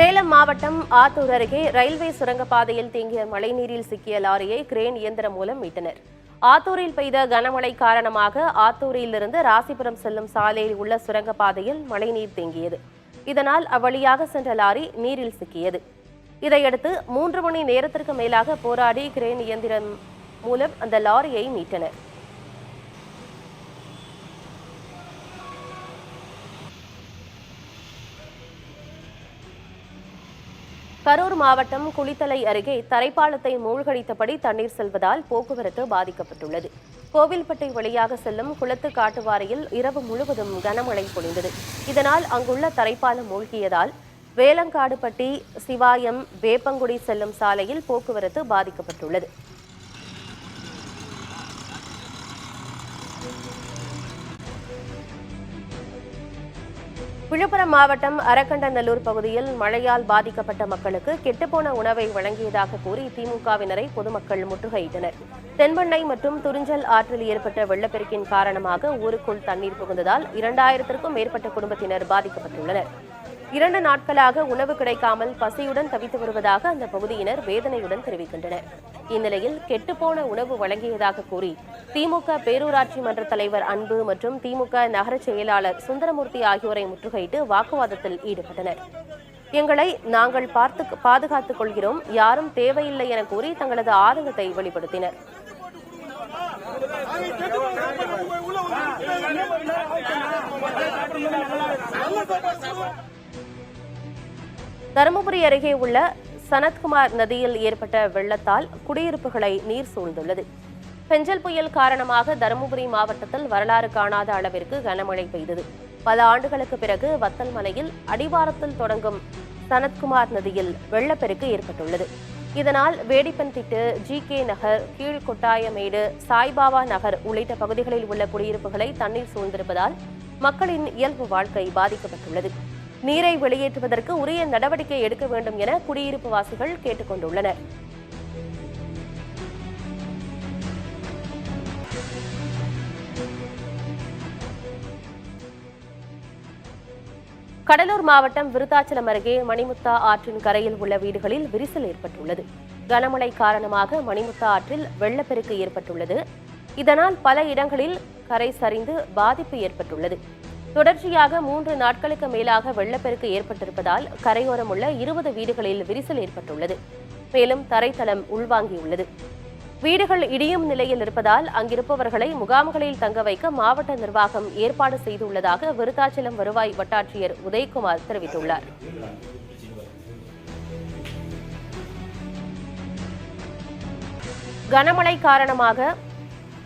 சேலம் மாவட்டம் ஆத்தூர் அருகே ரயில்வே சுரங்கப்பாதையில் தேங்கிய மழைநீரில் சிக்கிய லாரியை கிரேன் இயந்திரம் மூலம் மீட்டனர். ஆத்தூரில் பெய்த கனமழை காரணமாக ஆத்தூரிலிருந்து ராசிபுரம் செல்லும் சாலையில் உள்ள சுரங்கப்பாதையில் மழைநீர் தேங்கியது. இதனால் அவ்வழியாக சென்ற லாரி நீரில் சிக்கியது. இதையடுத்து 3 மணி நேரத்திற்கு மேலாக போராடி கிரேன் இயந்திரம் மூலம் அந்த லாரியை மீட்டனர். கரூர் மாவட்டம் குளித்தலை அருகே தரைப்பாலத்தை மூழ்கடித்தபடி தண்ணீர் செல்வதால் போக்குவரத்து பாதிக்கப்பட்டுள்ளது. கோவில்பட்டை வழியாக செல்லும் குளத்து காட்டுவாரையில் இரவு முழுவதும் கனமழை பொழிந்தது. இதனால் அங்குள்ள தரைப்பாலம் மூழ்கியதால் வேலங்காடுபட்டி, சிவாயம், வேப்பங்குடி செல்லும் சாலையில் போக்குவரத்து பாதிக்கப்பட்டுள்ளது. விழுப்புரம் மாவட்டம் அரக்கண்டநல்லூர் பகுதியில் மழையால் பாதிக்கப்பட்ட மக்களுக்கு கெட்டுப்போன உணவை வழங்கியதாக கூறி திமுகவினரை பொதுமக்கள் முற்றுகையிட்டனர். தென்பெண்ணை மற்றும் துறிஞ்சல் ஆற்றில் ஏற்பட்ட வெள்ளப்பெருக்கின் காரணமாக ஊருக்குள் தண்ணீர் புகுந்ததால் 2000க்கும் மேற்பட்ட குடும்பத்தினர் பாதிக்கப்பட்டுள்ளனர். 2 நாட்களாக உணவு கிடைக்காமல் பசியுடன் தவித்து வருவதாக அந்த பகுதியினர் வேதனையுடன் தெரிவிக்கின்றனர். இந்நிலையில் கெட்டுப்போன உணவு வழங்கியதாக கூறி திமுக பேரூராட்சி மன்ற தலைவர் அன்பு மற்றும் திமுக நகர செயலாளர் சுந்தரமூர்த்தி ஆகியோரை முற்றுகையிட்டு வாக்குவாதத்தில் ஈடுபட்டனர். எங்களை நாங்கள் பாதுகாத்துக் கொள்கிறோம், யாரும் தேவையில்லை என கூறி தங்களது ஆதங்கத்தை வெளிப்படுத்தினர். தருமபுரி அருகே உள்ள சனத்குமார் நதியில் ஏற்பட்ட வெள்ளத்தால் குடியிருப்புகளை நீர் சூழ்ந்துள்ளது. பெஞ்சல் புயல் காரணமாக தருமபுரி மாவட்டத்தில் வரலாறு காணாத அளவிற்கு கனமழை பெய்தது. பல ஆண்டுகளுக்கு பிறகு வத்தல் மலையில் அடிவாரத்தில் தொடங்கும் சனத்குமார் நதியில் வெள்ளப்பெருக்கு ஏற்பட்டுள்ளது. இதனால் வேடிப்பன்திட்டு, GK நகர், கீழ்கொட்டாயமேடு, சாய்பாபா நகர் உள்ளிட்ட பகுதிகளில் உள்ள குடியிருப்புகளை தண்ணீர் சூழ்ந்திருப்பதால் மக்களின் இயல்பு வாழ்க்கை பாதிக்கப்பட்டுள்ளது. நீரை வெளியேற்றுவதற்கு உரிய நடவடிக்கை எடுக்க வேண்டும் என குடியிருப்பு வாசிகள் கேட்டுக் கொண்டுள்ளனர். கடலூர் மாவட்டம் விருத்தாச்சலம் அருகே மணிமுத்தா ஆற்றின் கரையில் உள்ள வீடுகளில் விரிசல் ஏற்பட்டுள்ளது. கனமழை காரணமாக மணிமுத்தா ஆற்றில் வெள்ளப்பெருக்கு ஏற்பட்டுள்ளது. இதனால் பல இடங்களில் கரை சரிந்து பாதிப்பு ஏற்பட்டுள்ளது. தொடர்ச்சியாக 3 நாட்களுக்கு மேலாக வெள்ளப்பெருக்கு ஏற்பட்டிருப்பதால் கரையோரம் உள்ள 20 வீடுகளில் விரிசல் ஏற்பட்டுள்ளது. மேலும் தரைத்தளம் உள்வாங்கியுள்ளது. வீடுகள் இடியும் நிலையில் இருப்பதால் அங்கிருப்பவர்களை முகாம்களில் தங்க வைக்க மாவட்ட நிர்வாகம் ஏற்பாடு செய்துள்ளதாக விருத்தாச்சலம் வருவாய் வட்டாட்சியர் உதயகுமார் தெரிவித்துள்ளார். கனமழை காரணமாக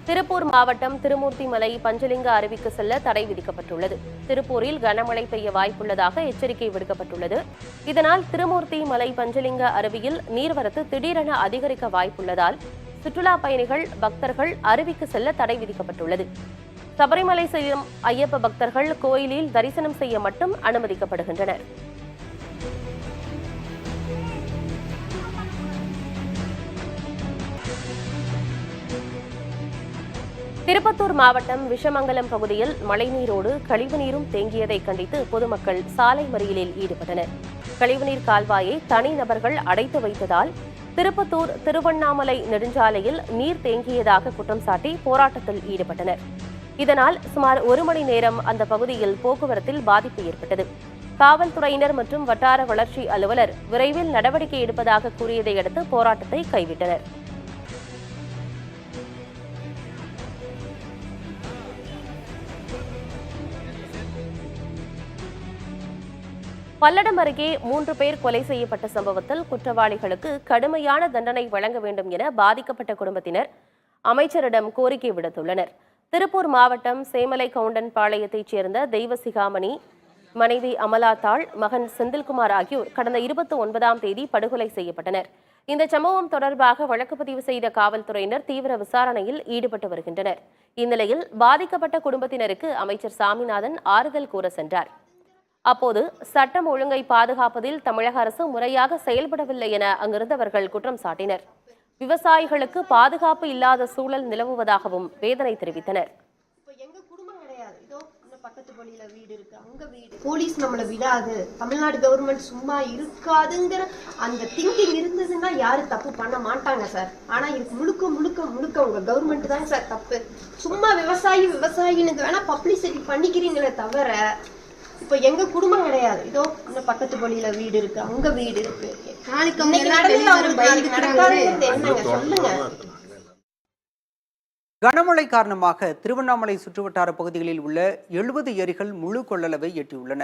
திருப்பூர் மாவட்டம் திருமூர்த்திமலை பஞ்சலிங்க அருவிக்கு செல்ல தடை விதிக்கப்பட்டுள்ளது. திருப்பூரில் கனமழை பெய்ய வாய்ப்புள்ளதாக எச்சரிக்கை விடுக்கப்பட்டுள்ளது. இதனால் திருமூர்த்திமலை பஞ்சலிங்க அருவியில் நீர்வரத்து திடீரென அதிகரிக்க வாய்ப்புள்ளதால் சுற்றுலா பயணிகள், பக்தர்கள் அருவிக்கு செல்ல தடை விதிக்கப்பட்டுள்ளது. சபரிமலை செல்லும் ஐயப்ப பக்தர்கள் கோயிலில் தரிசனம் செய்ய மட்டும் அனுமதிக்கப்படுகின்றனர். திருப்பத்தூர் மாவட்டம் விஷமங்கலம் பகுதியில் மழைநீரோடு கழிவுநீரும் தேங்கியதை கண்டித்து பொதுமக்கள் சாலை மறியலில் ஈடுபட்டனர். கழிவுநீர் கால்வாயை தனிநபர்கள் அடைத்து வைத்ததால் திருப்பத்தூர் திருவண்ணாமலை நெடுஞ்சாலையில் நீர் தேங்கியதாக குற்றம் சாட்டி போராட்டத்தில் ஈடுபட்டனர். இதனால் சுமார் 1 மணி நேரம் அந்த பகுதியில் போக்குவரத்தில் பாதிப்பு ஏற்பட்டது. காவல்துறையினர் மற்றும் வட்டார வளர்ச்சி அலுவலர் விரைவில் நடவடிக்கை எடுப்பதாக கூறியதை அடுத்து போராட்டத்தை கைவிட்டனர். பல்லடம் அருகே 3 பேர் கொலை செய்யப்பட்ட சம்பவத்தில் குற்றவாளிகளுக்கு கடுமையான தண்டனை வழங்க வேண்டும் என பாதிக்கப்பட்ட குடும்பத்தினர் அமைச்சரிடம் கோரிக்கை விடுத்துள்ளனர். திருப்பூர் மாவட்டம் சேமலை கவுண்டன் பாளையத்தைச் சேர்ந்த தெய்வசிகாமணி, மனைவி அமலாத்தாள், மகன் செந்தில்குமார் ஆகியோர் கடந்த 29ஆம் தேதி படுகொலை செய்யப்பட்டனர். இந்த சம்பவம் தொடர்பாக வழக்கு பதிவு செய்த காவல்துறையினர் தீவிர விசாரணையில் ஈடுபட்டு வருகின்றனர். இந்நிலையில் பாதிக்கப்பட்ட குடும்பத்தினருக்கு அமைச்சர் சாமிநாதன் ஆறுதல் கூற சென்றார். அப்போது சட்டம் ஒழுங்கை பாதுகாப்பதில் தமிழக அரசு முறையாக செயல்படவில்லை என அங்கிருந்தவர்கள் குற்றம் சாட்டினர். விவசாயிகளுக்கு பாதுகாப்பு இல்லாத சூழல் நிலவுவதாகவும் வேதனை தெரிவித்தனர். தொழில வீடு இருக்கு, அங்க வீடு, போலீஸ் நம்மளை விடாது, தமிழ்நாடு கவர்மெண்ட் சும்மா இருக்காதுங்கிற அந்த திங்கிங் இருந்ததுன்னா யாரும் தப்பு பண்ண மாட்டாங்க சார். ஆனா இதுக்கு முழுக்க முழுக்க முழுக்க உங்க கவர்மெண்ட் தான் சார் தப்பு. சும்மா விவசாயின்னு வேணா பப்ளிசிட்டி பண்ணிக்கிறீங்களே தவிர இப்ப எங்க குடும்பம் கிடையாது. இதோ இந்த பக்கத்து பள்ளியில வீடு இருக்கு, அங்க வீடு இருக்கு. சொல்லுங்க. கனமழை காரணமாக திருவண்ணாமலை சுற்றுவட்டார பகுதிகளில் உள்ள 70 ஏரிகள் முழு கொள்ளளவை எட்டியுள்ளன.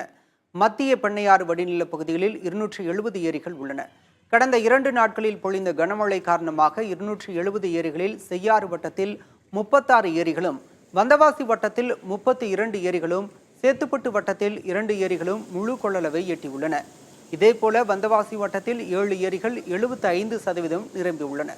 மத்திய பெண்ணையாறு வடிநில பகுதிகளில் 270 ஏரிகள் உள்ளன. கடந்த 2 நாட்களில் பொழிந்த கனமழை காரணமாக 270 ஏரிகளில் செய்யாறு வட்டத்தில் 36 ஏரிகளும், வந்தவாசி வட்டத்தில் 32 ஏரிகளும், சேத்துப்பட்டு வட்டத்தில் 2 ஏரிகளும் முழு கொள்ளளவை எட்டியுள்ளன. இதேபோல வந்தவாசி வட்டத்தில் 7 ஏரிகள் 75% நிரம்பியுள்ளன.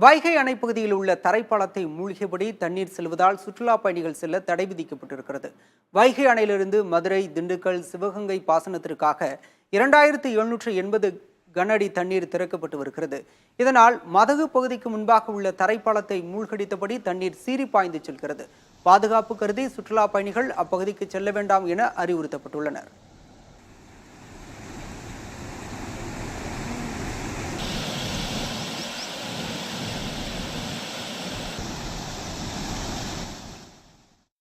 வைகை அணை பகுதியில் உள்ள தரைப்பாலத்தை மூழ்கியபடி தண்ணீர் செல்வதால் சுற்றுலா பயணிகள் செல்ல தடை விதிக்கப்பட்டிருக்கிறது. வைகை அணையிலிருந்து மதுரை, திண்டுக்கல், சிவகங்கை பாசனத்திற்காக 2780 கன அடி தண்ணீர் திறக்கப்பட்டு வருகிறது. இதனால் மதகு பகுதிக்கு முன்பாக உள்ள தரைப்பாலத்தை மூழ்கடித்தபடி தண்ணீர் சீறி பாய்ந்து செல்கிறது. பாதுகாப்பு கருதி சுற்றுலா பயணிகள் அப்பகுதிக்கு செல்ல வேண்டாம் என அறிவுறுத்தப்பட்டுள்ளனர்.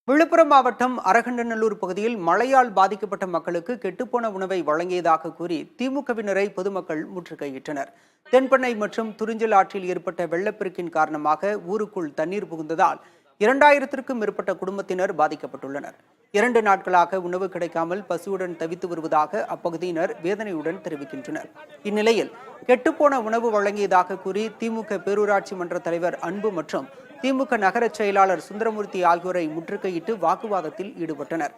விழுப்புரம் மாவட்டம் அரகண்டநல்லூர் பகுதியில் மழையால் பாதிக்கப்பட்ட மக்களுக்கு கெட்டுப்போன உணவை வழங்கியதாக கூறி திமுகவினரை பொதுமக்கள் முற்றுகையிட்டனர். தென்பெண்ணை மற்றும் துறிஞ்சல் ஆற்றில் ஏற்பட்ட வெள்ளப்பெருக்கின் காரணமாக ஊருக்குள் தண்ணீர் புகுந்ததால் 2000க்கும் மேற்பட்ட குடும்பத்தினர் பாதிக்கப்பட்டுள்ளனர். 2 நாட்களாக உணவு கிடைக்காமல் பசியுடன் தவித்து வருவதாக அப்பகுதியினர் வேதனையுடன் தெரிவிக்கின்றனர். இந்நிலையில் கெட்டுப்போன உணவு வழங்கியதாக கூறி திமுக பேரூராட்சி மன்ற தலைவர் அன்பு மற்றும் திமுக நகர செயலாளர் சுந்தரமூர்த்தி ஆகியோரை முற்றுகையிட்டு வாக்குவாதத்தில் ஈடுபட்டனர்.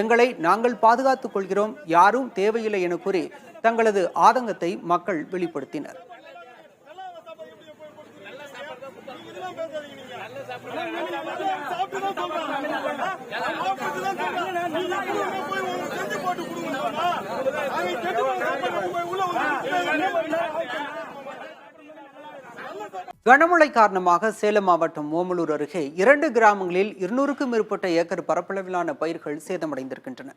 எங்களை நாங்கள் பாதுகாத்துக் கொள்கிறோம், யாரும் தேவையில்லை என கூறி தங்களது ஆதங்கத்தை மக்கள் வெளிப்படுத்தினர். கனமழை காரணமாக சேலம் மாவட்டம் ஓமலூர் அருகே 2 கிராமங்களில் 200க்கும் மேற்பட்ட ஏக்கர் பரப்பளவிலான பயிர்கள் சேதமடைந்திருக்கின்றன.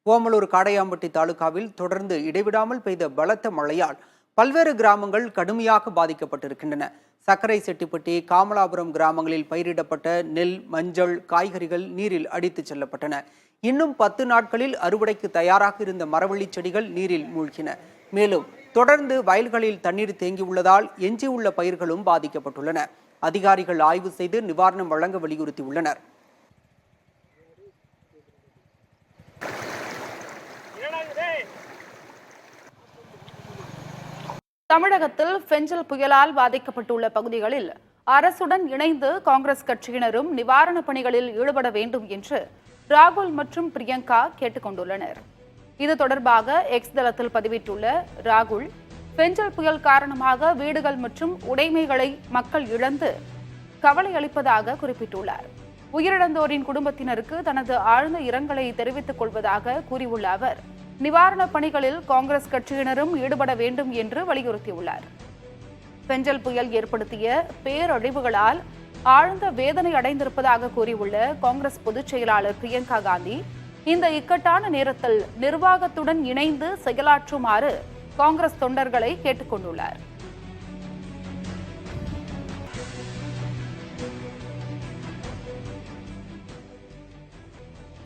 ஓமலூர் காடையாம்பட்டி தாலுகாவில் தொடர்ந்து இடைவிடாமல் பெய்த பலத்த மழையால் பல்வேறு கிராமங்கள் கடுமையாக பாதிக்கப்பட்டிருக்கின்றன. சக்கரை செட்டிப்பட்டி, காமலாபுரம் கிராமங்களில் பயிரிடப்பட்ட நெல், மஞ்சள், காய்கறிகள் நீரில் அடித்துச் செல்லப்பட்டன. இன்னும் 10 நாட்களில் அறுவடைக்கு தயாராக இருந்த மரவள்ளி செடிகள் நீரில் மூழ்கின. மேலும் தொடர்ந்து வயல்களில் தண்ணீர் தேங்கியுள்ளதால் எஞ்சியுள்ள பயிர்களும் பாதிக்கப்பட்டுள்ளன. அதிகாரிகள் ஆய்வு செய்து நிவாரணம் வழங்க வலியுறுத்தியுள்ளனர். தமிழகத்தில் பெஞ்சல் புயலால் பாதிக்கப்பட்டுள்ள பகுதிகளில் அரசுடன் இணைந்து காங்கிரஸ் கட்சியினரும் நிவாரணப் பணிகளில் ஈடுபட வேண்டும் என்று ராகுல் மற்றும் பிரியங்கா கேட்டுக் கொண்டுள்ளனர். இது தொடர்பாக எக்ஸ் தளத்தில் பதிவிட்டுள்ள ராகுல், பெஞ்சல் புயல் காரணமாக வீடுகள் மற்றும் உடைமைகளை மக்கள் இழந்து கவலை அளிப்பதாக குறிப்பிட்டுள்ளார். உயிரிழந்தோரின் குடும்பத்தினருக்கு தனது ஆழ்ந்த இரங்கலை தெரிவித்துக் கொள்வதாக கூறியுள்ள அவர், நிவாரணப் பணிகளில் காங்கிரஸ் கட்சியினரும் ஈடுபட வேண்டும் என்று வலியுறுத்தியுள்ளார். பெஞ்சல் புயல் ஏற்படுத்திய பேரழிவுகளால் ஆழ்ந்த வேதனை அடைந்திருப்பதாக கூறியுள்ள காங்கிரஸ் பொதுச் செயலாளர் பிரியங்கா காந்தி, இந்த இக்கட்டான நேரத்தில் நிர்வாகத்துடன் இணைந்து செயலாற்றுமாறு காங்கிரஸ் தொண்டர்களை கேட்டுக் கொண்டுள்ளார்.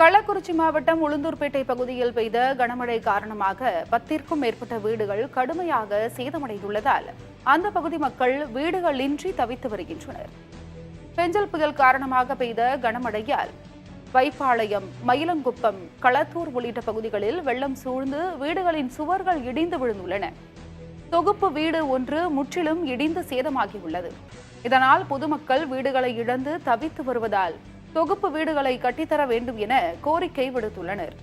கள்ளக்குறிச்சி மாவட்டம் உளுந்தூர்பேட்டை பகுதியில் பெய்த கனமழை காரணமாக 10க்கும் மேற்பட்ட வீடுகள் கடுமையாக சேதமடைந்துள்ளதால் அந்த பகுதி மக்கள் வீடுகளின்றி தவித்து வருகின்றனர். பெஞ்சல் புயல் காரணமாக பெய்த கனமழையால் வைப்பாளையம், மயிலங்குப்பம், களத்தூர் உள்ளிட்ட பகுதிகளில் வெள்ளம் சூழ்ந்து வீடுகளின் சுவர்கள் இடிந்து விழுந்துள்ளன. தொகுப்பு வீடு ஒன்று முற்றிலும் இடிந்து சேதமாகியுள்ளது. இதனால் பொதுமக்கள் வீடுகளை இழந்து தவித்து வருவதால் தொகுப்பு வீடுகளை கட்டித்தர வேண்டும் என கோரிக்கை விடுத்துள்ளனர்.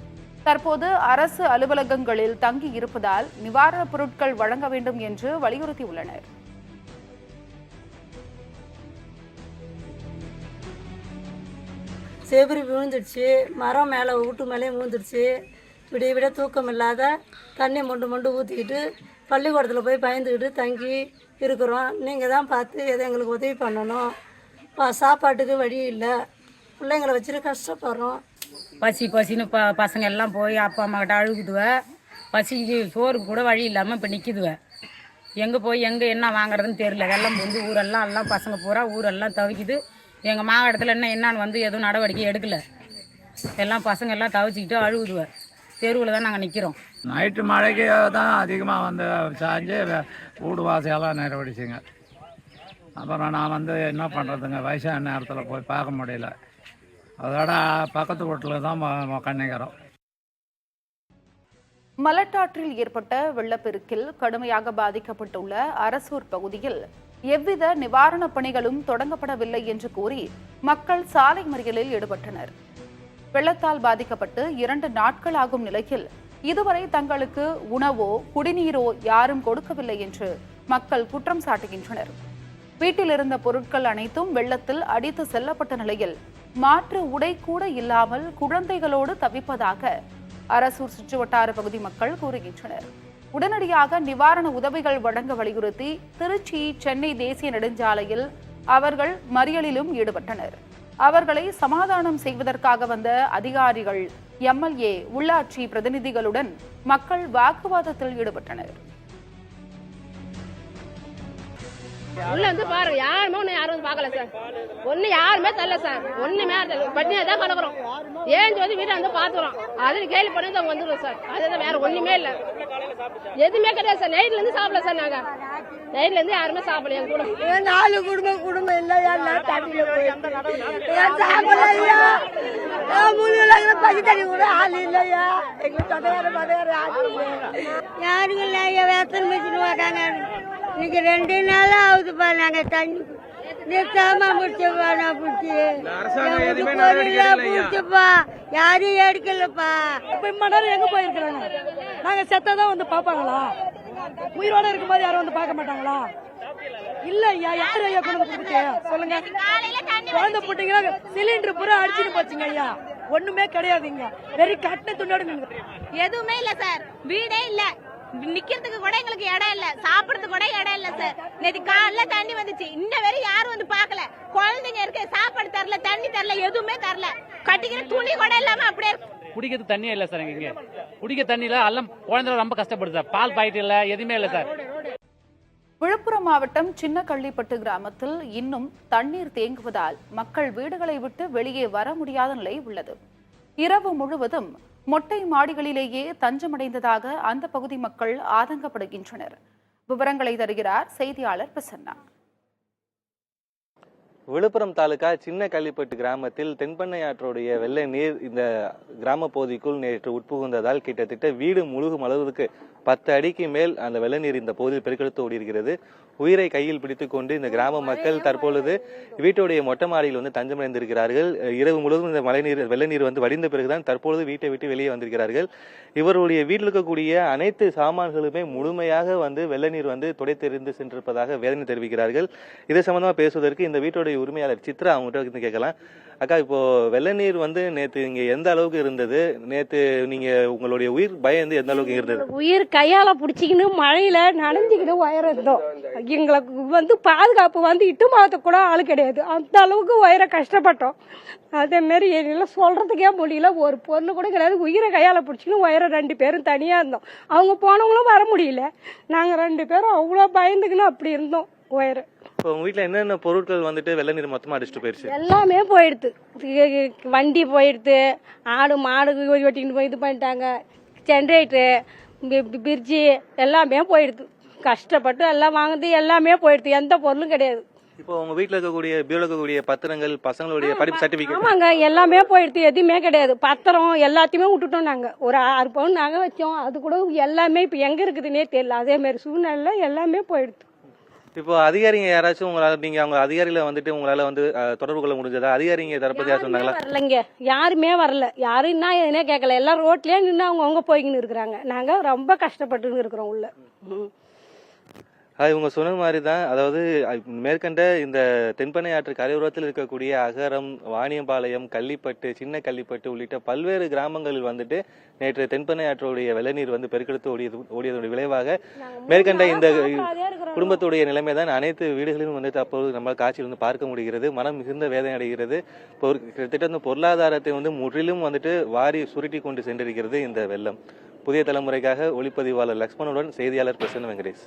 தற்போது அரசு அலுவலகங்களில் தங்கி இருப்பதால் நிவாரணப் பொருட்கள் வழங்க வேண்டும் என்று வலியுறுத்தியுள்ளனர். செவுரு விழுந்துடுச்சு, மரம் மேலே வீட்டு மேலேயே விழுந்துடுச்சு. விடிய விட தூக்கம் இல்லாத தண்ணி மொண்டு ஊற்றிக்கிட்டு பள்ளிக்கூடத்தில் போய் பயந்துக்கிட்டு தங்கி இருக்கிறோம். நீங்கள் தான் பார்த்து எதை எங்களுக்கு உதவி பண்ணணும். சாப்பாட்டுக்கு வழி இல்லை, பிள்ளைங்களை வச்சுட்டு கஷ்டப்படுறோம். பசின்னு பசங்க எல்லாம் போய் அப்பா அம்மா கிட்ட அழுகுதுவ. பசிக்கு சோறுக்கு கூட வழி இல்லாமல் இப்போ நிற்குதுவ. எங்கே போய் எங்கே என்ன வாங்குறதுன்னு தெரியல. வெள்ளம் வந்து எல்லாம் பசங்க பூரா ஊரெல்லாம் தவிக்குது. எங்கள் மாவட்டத்தில் என்னான்னு வந்து எதுவும் நடவடிக்கை எடுக்கலை. எல்லாம் பசங்க எல்லாம் தவிச்சிக்கிட்டு அழுகுதுவ. தெருவில் தான் நாங்கள் நிற்கிறோம். நைட்டு மழைக்கு தான் அதிகமாக வந்து சாஞ்சு வீடு வாசையெல்லாம் நிறைவடிச்சுங்க. அப்புறம் நான் வந்து என்ன பண்ணுறதுங்க, வயசான நேரத்தில் போய் பார்க்க முடியல. அதோட பக்கத்து வீட்டில் தான் கண்ணிக்கிறோம். மலட்டாற்றில் ஏற்பட்ட வெள்ளப்பெருக்கில் கடுமையாக பாதிக்கப்பட்டுள்ள அரசூர் பகுதியில் எவ்வித நிவாரணப் பணிகளும் தொடங்கப்படவில்லை என்று கூறி மக்கள் சாலை மறியலில் ஈடுபட்டனர். வெள்ளத்தால் பாதிக்கப்பட்டு 2 நாட்கள் ஆகும் நிலையில் இதுவரை தங்களுக்கு உணவோ குடிநீரோ யாரும் கொடுக்கவில்லை என்று மக்கள் குற்றம் சாட்டுகின்றனர். வீட்டில் இருந்த பொருட்கள் அனைத்தும் வெள்ளத்தில் அடித்து செல்லப்பட்ட நிலையில் மாற்று உடை கூட இல்லாமல் குழந்தைகளோடு தவிப்பதாக அரசூர் சுற்றுவட்டார பகுதி மக்கள் கூறுகின்றனர். உடனடியாக நிவாரண உதவிகள் வழங்க வலியுறுத்தி திருச்சி சென்னை தேசிய நெடுஞ்சாலையில் அவர்கள் மறியலிலும் ஈடுபட்டனர். அவர்களை சமாதானம் செய்வதற்காக வந்த அதிகாரிகள், எம்எல்ஏ, உள்ளாட்சி பிரதிநிதிகளுடன் மக்கள் வாக்குவாதத்தில் ஈடுபட்டனர். உள்ள வந்து பாருங்க, யாருமே யாரும் பார்க்கல சார். ஒண்ணு யாருமே தரல சார். ஒண்ணுமே பட்டினியா தான் கிடக்குறோம். ஏன் சொல்லி வீட்டை வந்து பாத்துறோம். அதுல கேள்வி பண்ணி அவங்க வந்துடுறோம் சார். அதுதான் வேற ஒண்ணுமே இல்ல, எதுவுமே கிடையாது சார். நைட்ல இருந்து சாப்பிடல சார். நாங்க நைட்ல இருந்து யாருமே சாப்பிடல. எங்க கூட 4 குடும்பம் இல்லை. பசி தண்ணி கூட ஆள் இல்லையா. யாருங்க இல்லையா, வேத்தன் வச்சுன்னு வாக்காங்க. இன்னைக்கு 2 நாளா ஆகுதுப்பா. நாங்க தண்ணி நிறுத்தாம பிடிச்சுப்பா, யாரும் எடுக்கலப்பா. இப்ப மணல் எங்க போயிருக்கிறாங்க? நாங்க செத்தாதான் வந்து பாப்பாங்களா? உயிரோட இருக்கும்போது யாரும் வந்து பார்க்க மாட்டாங்களா? இல்ல ஐயா, யாரு ஐயா கொண்டு கொடுத்துட்டு சொல்லுங்க. குழந்தை போட்டீங்கன்னா சிலிண்டர் பூரா அடிச்சுட்டு போச்சுங்க ஐயா. ஒண்ணுமே கிடையாதுங்க. வெறும் கட்டின துண்டோட எதுவுமே இல்ல சார். வீடே இல்ல, நிக்கிறதுக்கு கூட எங்களுக்கு இடம் இல்ல, சாப்பிடறதுக்கு கூட இடம் இல்ல சார். நேற்று காலைல தண்ணி வந்துச்சு, இன்ன வரை யாரும் வந்து பாக்கல. குழந்தைங்க இருக்கு, சாப்பாடு தரல, தண்ணி தரல, எதுவுமே தரல. கட்டிக்கிற துணி கூட இல்லாம அப்படியே குடிக்கிறது தண்ணியே இல்ல சார். இங்க குடிக்க தண்ணியில எல்லாம் குழந்தைங்க ரொம்ப கஷ்டப்படுது சார். பால் பாக்கெட் இல்ல, எதுவுமே இல்ல சார். விழுப்புரம் மாவட்டம் சின்ன கள்ளிப்பட்டு கிராமத்தில் இன்னும் தண்ணீர் தேங்குவதால் மக்கள் வீடுகளை விட்டு வெளியே வர முடியாத நிலை உள்ளது. இரவு முழுவதும் மொட்டை மாடிகளிலேயே தஞ்சமடைந்ததாக அந்த பகுதி மக்கள் ஆதங்கப்படுகின்றனர். விவரங்களை தருகிறார் செய்தியாளர் பிரசன்னா. விழுப்புரம் தாலுகா சின்ன கள்ளிப்பட்டு கிராமத்தில் தென்பெண்ணை ஆற்றோடைய வெள்ள நீர் இந்த கிராம பகுதிக்குள் நேற்று உட்புகுந்ததால் கிட்டத்தட்ட வீடு முழுகும் அளவுக்கு 10 அடிக்கு மேல் அந்த வெள்ள நீர் இந்த பகுதியில் பெருக்கெடுத்து ஓடியிருக்கிறது. உயிரை கையில் பிடித்துக் கொண்டு இந்த கிராம மக்கள் தற்பொழுது வீட்டுடைய மொட்டை மாடியில் வந்து தஞ்சமடைந்திருக்கிறார்கள். இரவு முழுவதும் இந்த வெள்ள நீர் வந்து வடிந்த பிறகுதான் தற்பொழுது வீட்டை விட்டு வெளியே வந்திருக்கிறார்கள். இவருடைய வீட்டில் இருக்கக்கூடிய அனைத்து சாமான்களுமே முழுமையாக வந்து வெள்ள நீர் வந்து துடைத்தெறிந்து சென்றிருப்பதாக வேதனை தெரிவிக்கிறார்கள். இது சம்பந்தமா பேசுவதற்கு இந்த வீட்டுடைய உரிமையாளர் சித்ரா அவங்ககிட்ட கேட்கலாம். அக்கா, இப்போ வெள்ள நீர் வந்து நேத்து இங்க எந்த அளவுக்கு இருந்தது? நேத்து நீங்க உங்களுடைய உயிர் பயம் எந்த அளவுக்கு இருந்தது? உயிர் கையால புடிச்சிக்கின்னு மழையில நனைஞ்சுக்கிட்டு உயரம் இருந்தோம். எங்களுக்கு வந்து பாதுகாப்பு வந்து இட்டு மாத்த கூட ஆளு கிடையாது. அந்த அளவுக்கு உயர கஷ்டப்பட்டோம். அதே மாதிரி என்னால சொல்றதுக்கே முடியல. ஒரு பொண்ணு கூட கிடையாது. உயிரை கையால புடிச்சிக்கின்னு உயரம் 2 பேரும் தனியா இருந்தோம். அவங்க போனவங்களும் வர முடியல. நாங்க 2 பேரும் அவ்வளோ பயந்துக்கின்னு அப்படி இருந்தோம் உயர. இப்போ உங்க வீட்டுல என்னென்ன பொருட்கள் வந்துட்டு வெள்ள நீர் மொத்தமா அடிச்சுட்டு போயிருச்சு? எல்லாமே போயிடுது. வண்டி போயிடுது, ஆடு மாடு வெட்டிக்கிட்டு போய் இது பண்ணிட்டாங்க. ஜென்ரேட்டரு, பிரிட்ஜி எல்லாமே போயிடுது. கஷ்டப்பட்டு எல்லாம் வாங்குது, எல்லாமே போயிடுது. எந்த பொருளும் கிடையாது. இப்போ உங்க வீட்டுல இருக்கக்கூடிய பத்திரங்கள், பசங்களுடைய படிப்பு சர்டிபிகேட்? ஆமாங்க, எல்லாமே போயிடுது. எதுவுமே கிடையாது. பத்திரம் எல்லாத்தையுமே விட்டுட்டோம். நாங்க ஒரு 6 பவுன் நகை வச்சோம். அது கூட எல்லாமே இப்ப எங்க இருக்குதுன்னே தெரியல. அதே மாதிரி சூழ்நிலை எல்லாமே போயிடுது. இப்போ அதிகாரிங்க யாராச்சும் உங்களால, நீங்க அவங்க அதிகாரிகளை வந்துட்டு உங்களால வந்து தொடர்பு கொள்ள முடிஞ்சதா? அதிகாரிங்க தரப்பத்தி யாரும் சொன்னாங்களா? வரலங்க, யாருமே வரல. யாருன்னா எதுனே கேட்கல. எல்லாம் ரோட்லயே நின்று அவங்க போய்கின்னு இருக்கிறாங்க. நாங்க ரொம்ப கஷ்டப்பட்டு இருக்கிறோம் உள்ள. இவங்க சொன்ன மாதிரி தான். அதாவது மேற்கண்ட இந்த தென்பெண்ணை ஆற்று கரையோரத்தில் இருக்கக்கூடிய அகரம், வாணியம்பாளையம், கள்ளிப்பட்டு, சின்ன கள்ளிப்பட்டு உள்ளிட்ட பல்வேறு கிராமங்களில் வந்துட்டு நேற்று தென்பெண்ணை ஆற்றுடைய வெள்ளநீர் வந்து பெருக்கெடுத்து ஓடியதோட விளைவாக மேற்கண்ட இந்த குடும்பத்துடைய நிலைமை தான் அனைத்து வீடுகளிலும் வந்துட்டு அப்போது நம்மளால் காட்சியில் வந்து பார்க்க முடிகிறது. மனம் மிகுந்த வேதனை அடைகிறது. கிட்டத்தட்ட பொருளாதாரத்தை வந்து முற்றிலும் வந்துட்டு வாரி சுருட்டி கொண்டு சென்றிருக்கிறது இந்த வெள்ளம். புதிய தலைமுறைக்காக ஒளிப்பதிவாளர் லக்ஷ்மணுடன் செய்தியாளர் பிரசன்ன வெங்கடேஷ்.